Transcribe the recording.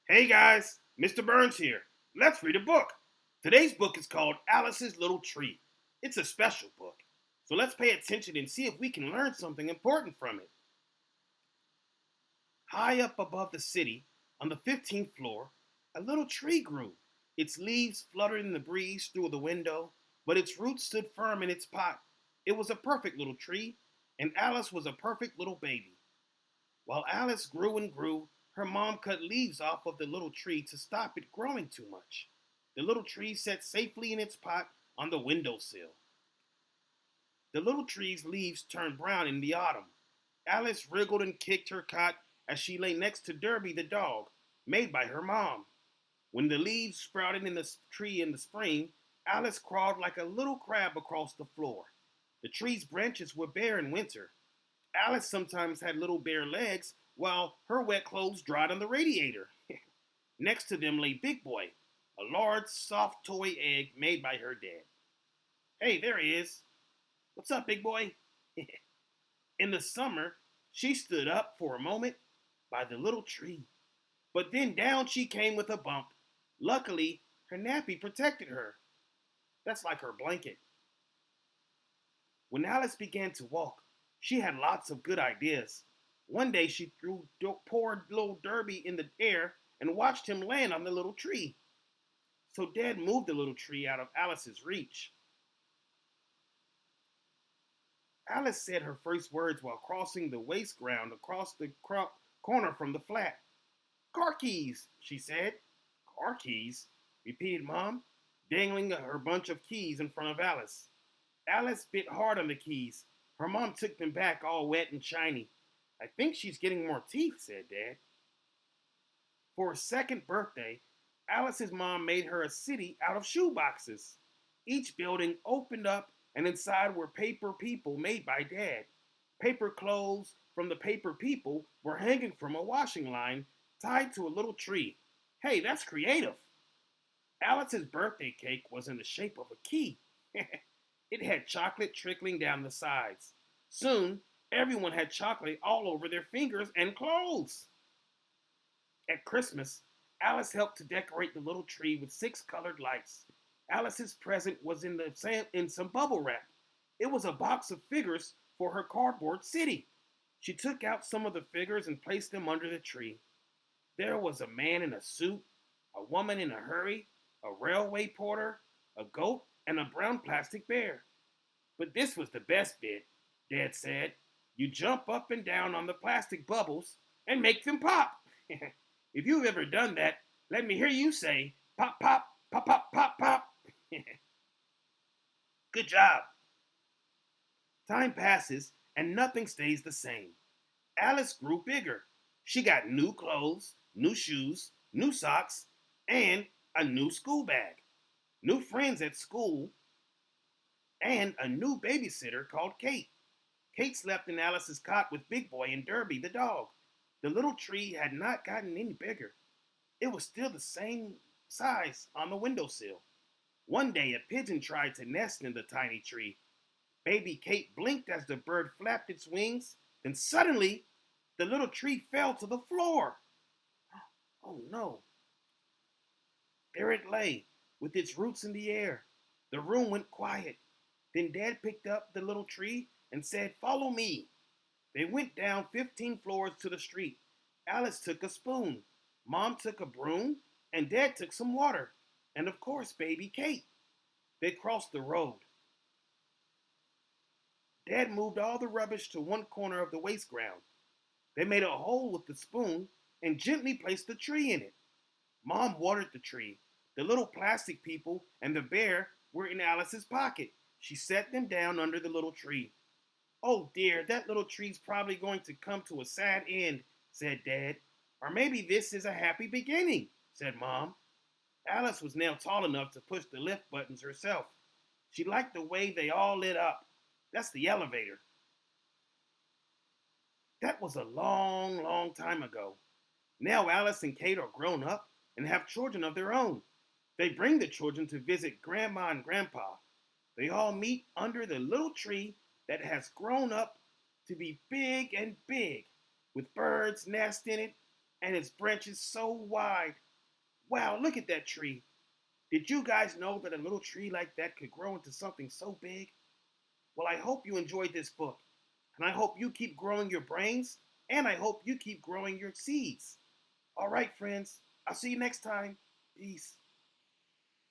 Hey guys, Mr. Burns here. Let's read a book. Today's book is called Alice's Little Tree. It's a special book, so let's pay attention and see if we can learn something important from it. High up above the city, on the 15th floor, a little tree grew. Its leaves fluttered in the breeze through the window, but its roots stood firm in its pot. It was a perfect little tree, and Alice was a perfect little baby. While Alice grew and grew, her mom cut leaves off of the little tree to stop it growing too much. The little tree sat safely in its pot on the windowsill. The little tree's leaves turned brown in the autumn. Alice wriggled and kicked her cot as she lay next to Derby the dog, made by her mom. When the leaves sprouted in the tree in the spring, Alice crawled like a little crab across the floor. The tree's branches were bare in winter. Alice sometimes had little bare legs while her wet clothes dried on the radiator. Next to them lay Big Boy, a large, soft toy egg made by her dad. Hey, there he is. What's up, Big Boy? In the summer, she stood up for a moment by the little tree, but then down she came with a bump. Luckily, her nappy protected her. That's like her blanket. When Alice began to walk, she had lots of good ideas. One day she threw poor little Derby in the air and watched him land on the little tree. So Dad moved the little tree out of Alice's reach. Alice said her first words while crossing the waste ground across the corner from the flat. Car keys, she said. Car keys, repeated Mom, dangling her bunch of keys in front of Alice. Alice bit hard on the keys. Her mom took them back all wet and shiny. I think she's getting more teeth, said Dad. For her second birthday, Alice's mom made her a city out of shoe boxes. Each building opened up, and inside were paper people made by Dad. Paper clothes from the paper people were hanging from a washing line tied to a little tree. Hey, that's creative. Alice's birthday cake was in the shape of a key. It had chocolate trickling down the sides. Soon, everyone had chocolate all over their fingers and clothes. At Christmas, Alice helped to decorate the little tree with 6 colored lights. Alice's present was in some bubble wrap. It was a box of figures for her cardboard city. She took out some of the figures and placed them under the tree. There was a man in a suit, a woman in a hurry, a railway porter, a goat, and a brown plastic bear. But this was the best bit, Dad said. You jump up and down on the plastic bubbles and make them pop. If you've ever done that, let me hear you say, pop, pop, pop, pop, pop, pop. Good job. Time passes and nothing stays the same. Alice grew bigger. She got new clothes, new shoes, new socks, and a new school bag, new friends at school, and a new babysitter called Kate. Kate slept in Alice's cot with Big Boy and Derby the dog. The little tree had not gotten any bigger. It was still the same size on the windowsill. One day a pigeon tried to nest in the tiny tree. Baby Kate blinked as the bird flapped its wings. Then suddenly, the little tree fell to the floor. Oh no. There it lay, with its roots in the air. The room went quiet. Then Dad picked up the little tree and said, "Follow me." They went down 15 floors to the street. Alice took a spoon. Mom took a broom, and Dad took some water. And of course, baby Kate. They crossed the road. Dad moved all the rubbish to one corner of the waste ground. They made a hole with the spoon and gently placed the tree in it. Mom watered the tree. The little plastic people and the bear were in Alice's pocket. She set them down under the little tree. Oh dear, that little tree's probably going to come to a sad end, said Dad. Or maybe this is a happy beginning, said Mom. Alice was now tall enough to push the lift buttons herself. She liked the way they all lit up. That's the elevator. That was a long, long time ago. Now Alice and Kate are grown up and have children of their own. They bring the children to visit Grandma and Grandpa. They all meet under the little tree that has grown up to be big and big, with birds' nests in it and its branches so wide. Wow, look at that tree. Did you guys know that a little tree like that could grow into something so big? Well, I hope you enjoyed this book, and I hope you keep growing your brains, and I hope you keep growing your seeds. All right, friends, I'll see you next time. Peace.